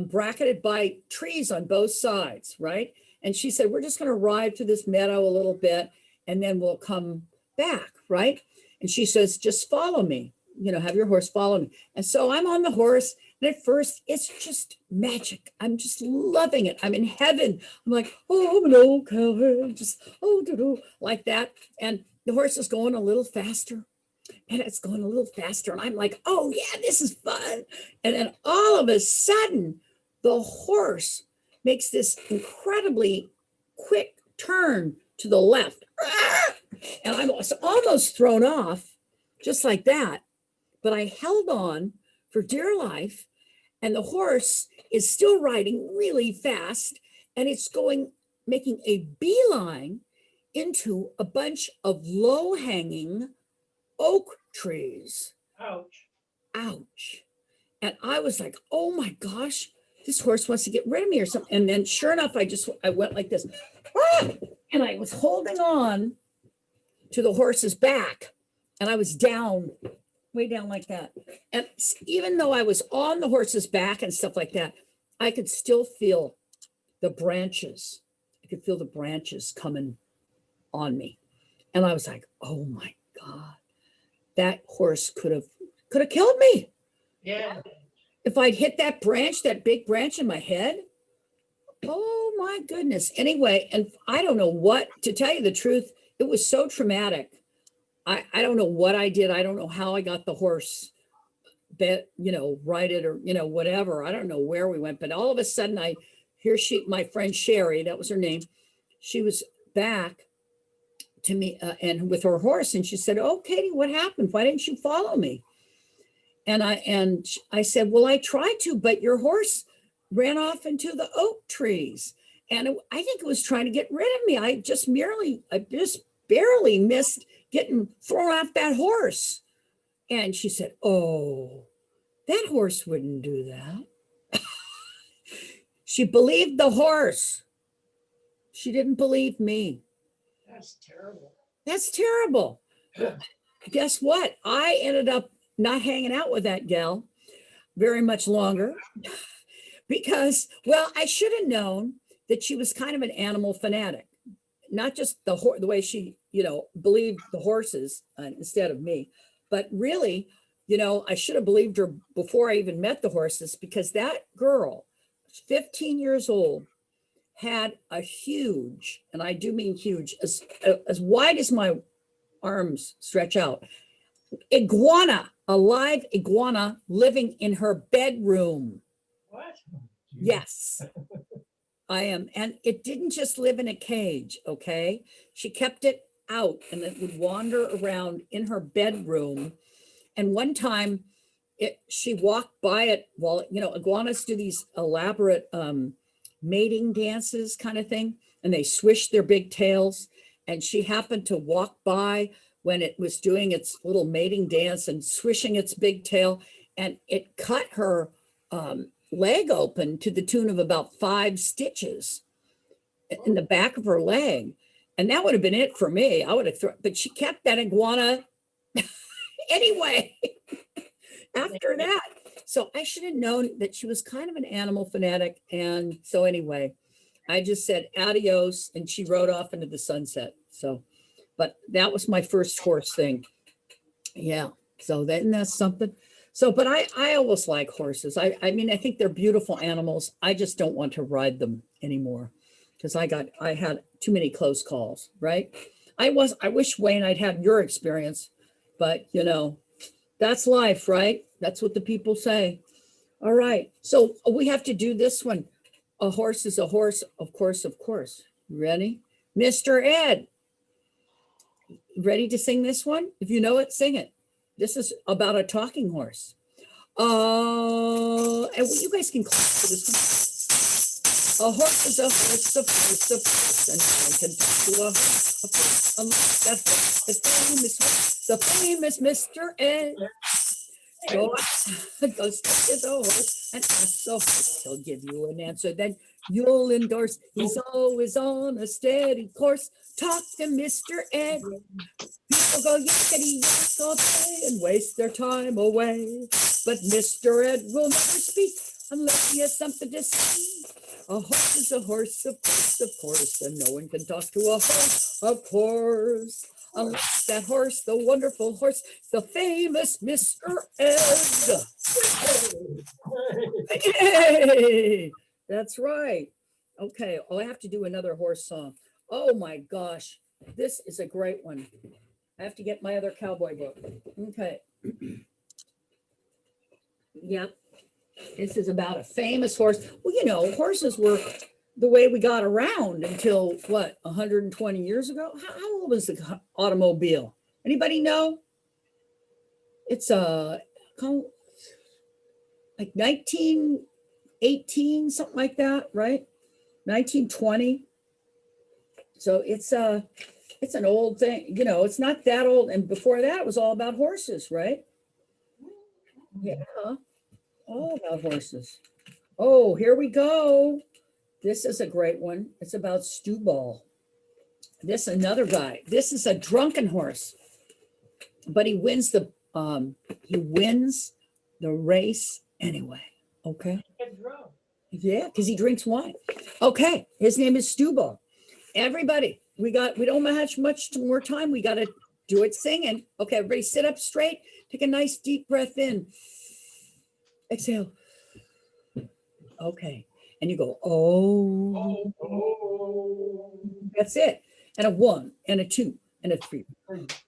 bracketed by trees on both sides, right? And she said, we're just going to ride through this meadow a little bit, and then we'll come back, right? And she says, just follow me, have your horse follow me. And so I'm on the horse, and at first it's just magic. I'm just loving it. I'm in heaven. I'm like, oh, I'm an old cowhand, just, like that. And the horse is going a little faster, and it's going a little faster. And I'm like, oh yeah, this is fun. And then all of a sudden, the horse makes this incredibly quick turn to the left. And I was almost thrown off just like that. But I held on for dear life, and the horse is still riding really fast, and it's making a beeline into a bunch of low-hanging oak trees. Ouch. Ouch. And I was like, oh my gosh, this horse wants to get rid of me or something. And then sure enough, I went like this. And I was holding on to the horse's back, and I was down, way down like that. And even though I was on the horse's back and stuff like that, I could still feel the branches. I could feel the branches coming on me. And I was like, oh my God, that horse could have killed me. Yeah. If I'd hit that big branch in my head. Oh my goodness. Anyway, and I don't know what, to tell you the truth, it was so traumatic. I don't know what I did. I don't know how I got the horse bet, righted or, whatever. I don't know where we went, but all of a sudden my friend Sherry, that was her name. She was back to me and with her horse. And she said, "Oh, Katy, what happened? Why didn't you follow me?" And I said, "Well, I tried to, but your horse ran off into the oak trees. And I think it was trying to get rid of me. I just barely missed getting thrown off that horse." And she said, "Oh, that horse wouldn't do that." She believed the horse. She didn't believe me. That's terrible. That's terrible. Guess what? I ended up not hanging out with that gal very much longer because, well, I should have known that she was kind of an animal fanatic, not just the way she, believed the horses instead of me, but really, I should have believed her before I even met the horses, because that girl, 15 years old, had a huge, and I do mean huge, as wide as my arms stretch out, iguana, a live iguana living in her bedroom. What? Yes, I am. And it didn't just live in a cage, okay? She kept it out and it would wander around in her bedroom. And one time she walked by it while, iguanas do these elaborate mating dances kind of thing, and they swish their big tails. And she happened to walk by when it was doing its little mating dance and swishing its big tail, and it cut her leg open to the tune of about 5 stitches in the back of her leg. And that would have been it for me. I would have thrown, but she kept that iguana anyway after that. So I should have known that she was kind of an animal fanatic. And so anyway, I just said adios, and she rode off into the sunset. So, but that was my first horse thing. Yeah. So that's something. So, but I always like horses. I mean, I think they're beautiful animals. I just don't want to ride them anymore because I had too many close calls, right? I wish, Wayne, I'd had your experience, but that's life, right? That's what the people say. All right. So we have to do this one. A horse is a horse, of course, of course. Ready? Mr. Ed, ready to sing this one? If you know it, sing it. This is about a talking horse. And you guys can clap for this one. A horse is a horse, a horse, a horse, and no one can talk to a horse, of course, unless that horse is famous horse, the famous Mr. Ed. Go to the horse and ask the horse, he'll give you an answer, then you'll endorse. He's always on a steady course. Talk to Mr. Ed. People go yakety yak all day and waste their time away. But Mr. Ed will never speak unless he has something to say. A horse is a horse, of course, and no one can talk to a horse, of course. Unless that horse, the wonderful horse, the famous Mr. Ed. Hey, that's right. Okay, I have to do another horse song. Oh my gosh, this is a great one. I have to get my other cowboy book. Okay. Yep. This is about a famous horse. Well, horses were the way we got around until what, 120 years ago? How old is the automobile? Anybody know? It's like 1918, something like that, right? 1920. So it's an old thing, it's not that old. And before that, it was all about horses, right? Yeah, all about horses. Oh, here we go. This is a great one. It's about Stu Ball. This another guy. This is a drunken horse, but he wins the race anyway. Okay. Get drunk. Yeah, because he drinks wine. Okay, his name is Stu Ball. Everybody, we don't have much more time. We got to do it singing. Okay, everybody sit up straight. Take a nice deep breath in. Exhale. Okay. And you go, oh. That's it. And a 1 and a 2 and a 3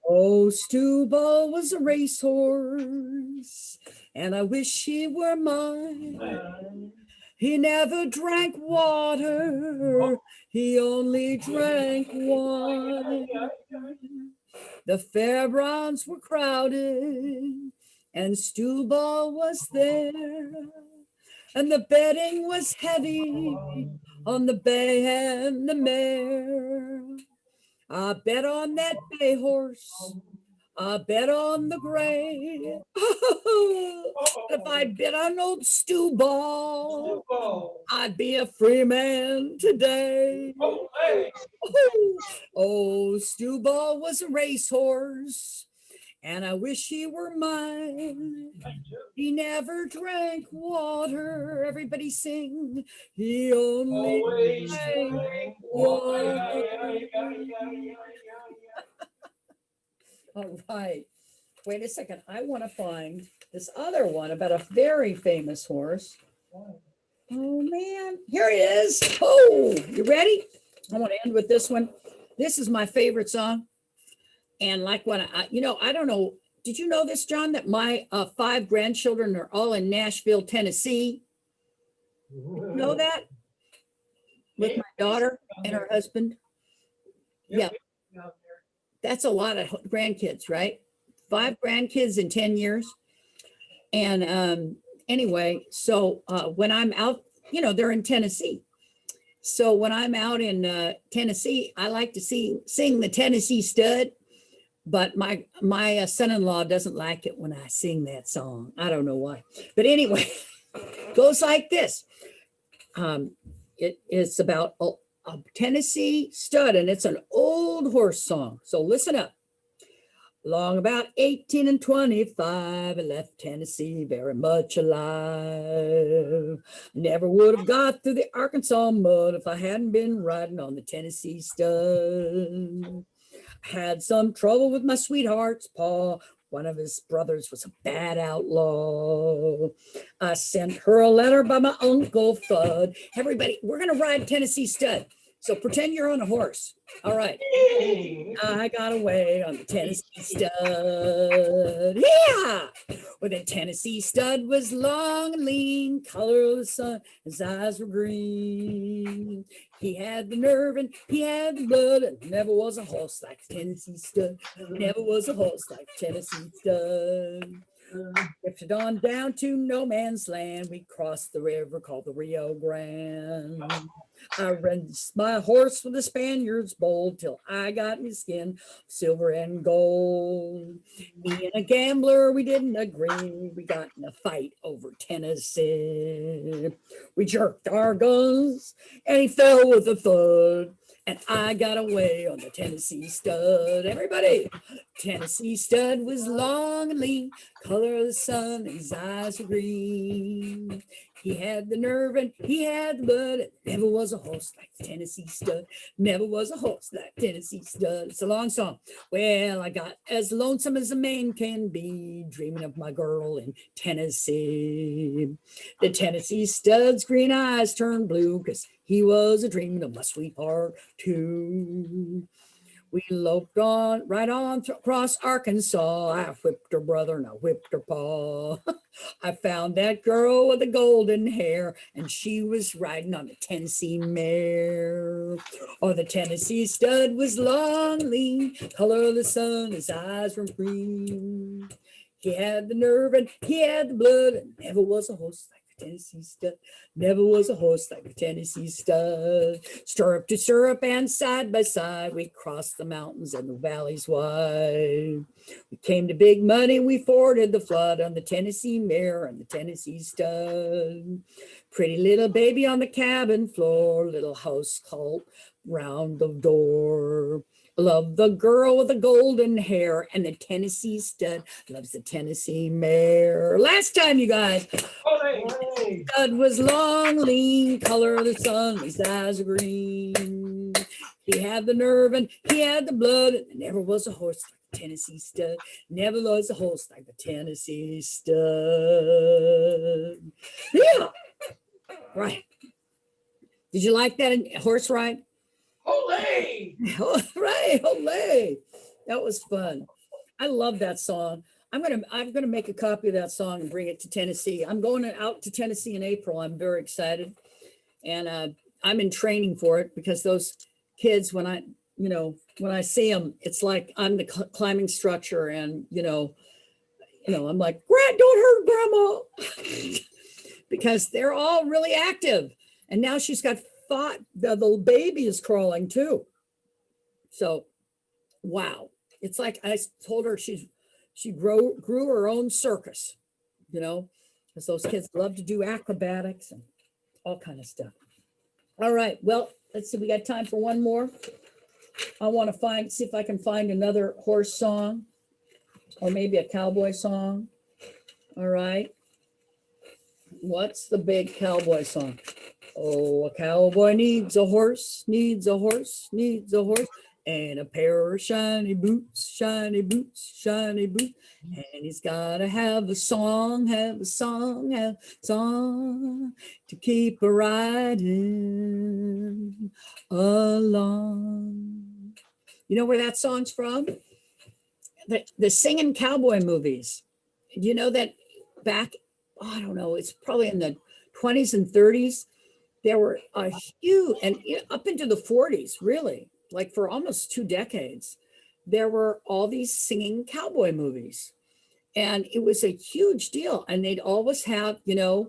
Oh, Stubble was a racehorse, and I wish he were mine. He never drank water, he only drank wine. The fairgrounds were crowded, and Stubble was there, and the betting was heavy on the bay and the mare. I bet on that bay horse. I bet on the gray. If I'd bet on old Stubble, I'd be a free man today. Oh, Stubble was a racehorse, and I wish he were mine. He never drank water. Everybody sing. He only drank wine. All right. Wait a second. I want to find this other one about a very famous horse. Oh man, here it is. Oh, you ready? I want to end with this one. This is my favorite song. And like when I don't know, did you know this, John, that my 5 grandchildren are all in Nashville, Tennessee? You know that? With my daughter and her husband. Yeah. That's a lot of grandkids, right? 5 grandkids in 10 years. And anyway, so when I'm out, they're in Tennessee. So when I'm out in Tennessee, I like to sing the Tennessee Stud. But my son-in-law doesn't like it when I sing that song. I don't know why. But anyway, goes like this. It's about a Tennessee Stud, and it's an old horse song. So listen up. Long about 18 and 25, I left Tennessee very much alive. Never would have got through the Arkansas mud if I hadn't been riding on the Tennessee Stud. Had some trouble with my sweetheart's paw. One of his brothers was a bad outlaw. I sent her a letter by my Uncle Fudd. Everybody, we're going to ride Tennessee Stud. So pretend you're on a horse. All right. I got away on the Tennessee Stud. Yeah. Well, the Tennessee Stud was long and lean, color of the sun. His eyes were green. He had the nerve and he had the blood, and never was a horse like Tennessee Stud. Never was a horse like Tennessee Stud. Drifted on down to no man's land. We crossed the river called the Rio Grande. I raced my horse with the Spaniards bold till I got me skin silver and gold. Me and a gambler, we didn't agree. We got in a fight over Tennessee. We jerked our guns and he fell with a thud. And I got away on the Tennessee Stud. Everybody, Tennessee Stud was long and lean, color of the sun, his eyes were green. He had the nerve and he had the blood. Never was a horse like the Tennessee Stud. Never was a horse like Tennessee Stud. It's a long song. Well, I got as lonesome as a man can be, dreaming of my girl in Tennessee. The Tennessee Stud's green eyes turned blue because he was a dreaming of my sweetheart too. We loped on right on across Arkansas. I whipped her brother and I whipped her paw. I found that girl with the golden hair, and she was riding on a Tennessee mare. Oh, the Tennessee Stud was long, lean, color of the sun, his eyes were green. He had the nerve and he had the blood, and never was a horse like the Tennessee Stud. Never was a horse like the Tennessee Stud. Stirrup to stirrup and side by side, we crossed the mountains and the valleys wide. We came to big money, we forded the flood on the Tennessee mare and the Tennessee Stud. Pretty little baby on the cabin floor, little house called round the door. Love the girl with the golden hair, and the Tennessee Stud loves the Tennessee mare. Last time, you guys. Stud was long, lean, color of the sun, his eyes are green. He had the nerve and he had the blood, and there never was a horse like the Tennessee Stud. Never was a horse like the Tennessee Stud. Yeah. Right. Did you like that horse ride? Olay! Right, olay. That was fun. I love that song. I'm gonna make a copy of that song and bring it to Tennessee. I'm going out to Tennessee in April. I'm very excited. And I'm in training for it because those kids, when I see them, it's like I'm the climbing structure, and I'm like, don't hurt grandma, because they're all really active. And now she's got the little baby is crawling too. So, wow. It's like I told her she grew her own circus, because those kids love to do acrobatics and all kind of stuff. All right. Well, let's see. We got time for one more. I want to see if I can find another horse song or maybe a cowboy song. All right. What's the big cowboy song? Oh, a cowboy needs a horse, needs a horse, needs a horse, and a pair of shiny boots, shiny boots, shiny boots. And he's got to have a song, have a song, have a song to keep a riding along. You know where that song's from? The singing cowboy movies. You know that back, I don't know, it's probably in the 20s and 30s. There were a huge, and up into the 40s, really, like for almost 2 decades, there were all these singing cowboy movies. And it was a huge deal. And they'd always have, a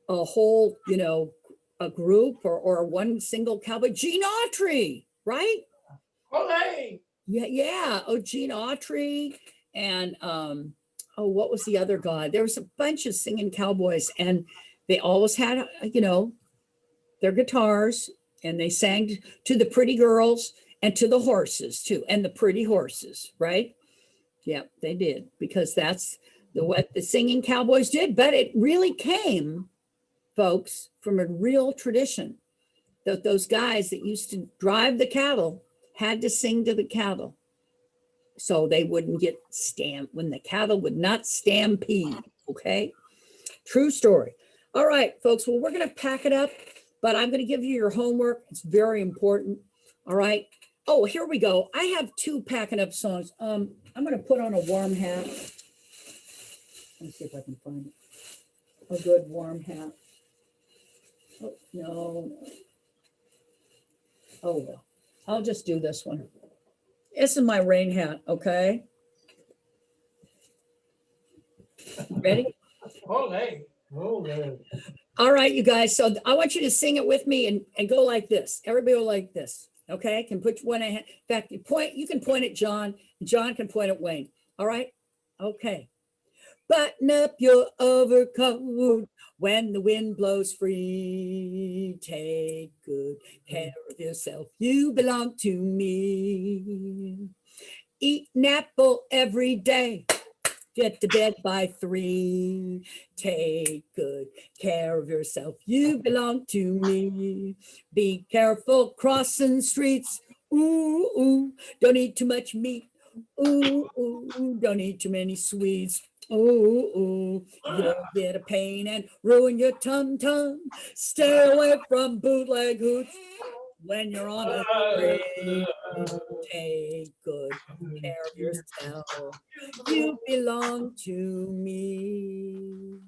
whole, a group or one single cowboy. Gene Autry, right? Olay! Yeah. Oh, Gene Autry. And what was the other guy? There was a bunch of singing cowboys, and they always had, their guitars, and they sang to the pretty girls and to the horses too, and the pretty horses, right? Yeah, they did, because that's what the singing cowboys did. But it really came, folks, from a real tradition that those guys that used to drive the cattle had to sing to the cattle so they wouldn't get when the cattle would not stampede. Okay, true story. All right, folks, well, we're going to pack it up, but I'm going to give you your homework. It's very important. All right. Oh, here we go. I have 2 packing up songs. I'm going to put on a warm hat. Let's see if I can find a good warm hat. Oh, no. Oh, well, I'll just do this one. This is my rain hat, okay? Ready? Olay! Olay. All right, you guys. So I want you to sing it with me and go like this. Everybody will like this. Okay, can put one in fact, you can point at John, John can point at Wayne. All right, okay. Button up your overcoat when the wind blows free. Take good care of yourself. You belong to me. Eat an apple every day. Get to bed by 3. Take good care of yourself. You belong to me. Be careful crossing streets. Ooh, ooh, don't eat too much meat. Ooh, ooh, don't eat too many sweets. Ooh, ooh, you'll get a pain and ruin your tum-tum. Stay away from bootleg hooch when you're on a train. Take good care of yourself. You belong to me.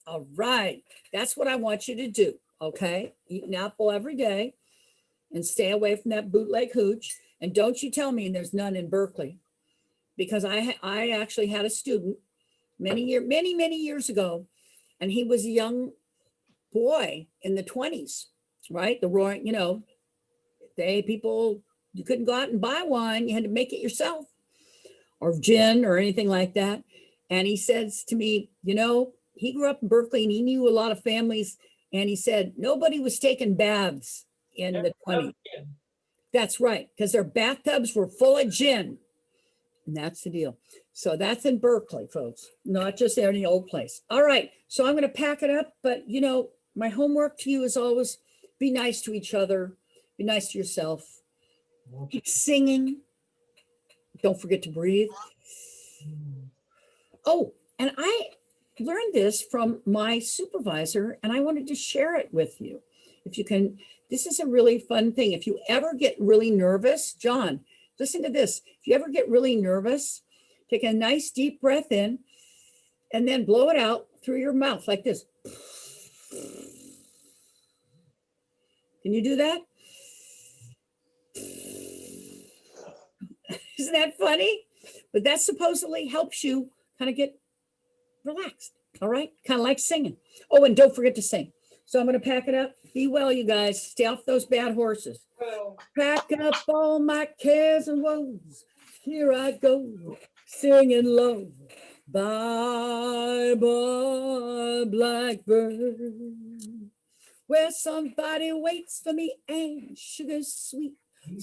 All right. That's what I want you to do. Okay. Eat an apple every day and stay away from that bootleg hooch. And don't you tell me there's none in Berkeley, because I actually had a student many years ago, and he was a young boy in the 20s, right? The roaring, you couldn't go out and buy wine. You had to make it yourself, or gin or anything like that. And he says to me, he grew up in Berkeley and he knew a lot of families. And he said, nobody was taking baths in the 20s. That's right, because their bathtubs were full of gin. And that's the deal. So that's in Berkeley, folks, not just any old place. All right, so I'm going to pack it up. But, my homework to you is always be nice to each other. Be nice to yourself. Keep singing. Don't forget to breathe. Oh, and I learned this from my supervisor, and I wanted to share it with you. If you can, this is a really fun thing. If you ever get really nervous, John, Listen to this. If you ever get really nervous, take a nice deep breath in and then blow it out through your mouth like this. Can you do that? Isn't that funny? But that supposedly helps you kind of get relaxed. All right. Kind of like singing. Oh, and don't forget to sing. So I'm going to pack it up. Be well, you guys. Stay off those bad horses. Well, Pack up all my cares and woes. Here I go, singing low. Bye bye, blackbird. Where somebody waits for me and sugar's sweet,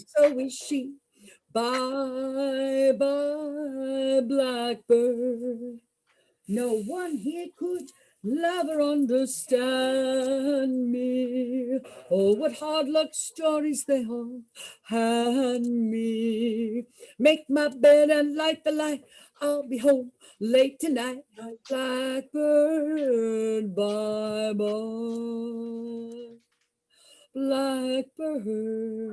so is she. Bye bye, blackbird. No one here could love or understand me. Oh, what hard luck stories they all hand me. Make my bed and light the light. I'll be home late tonight. Blackbird, bye bye. Blackbird,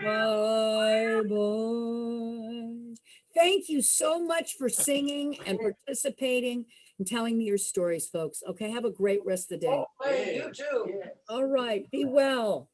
bye bye. Thank you so much for singing and participating and telling me your stories, folks. Okay, have a great rest of the day. hey, you too. All right, be well.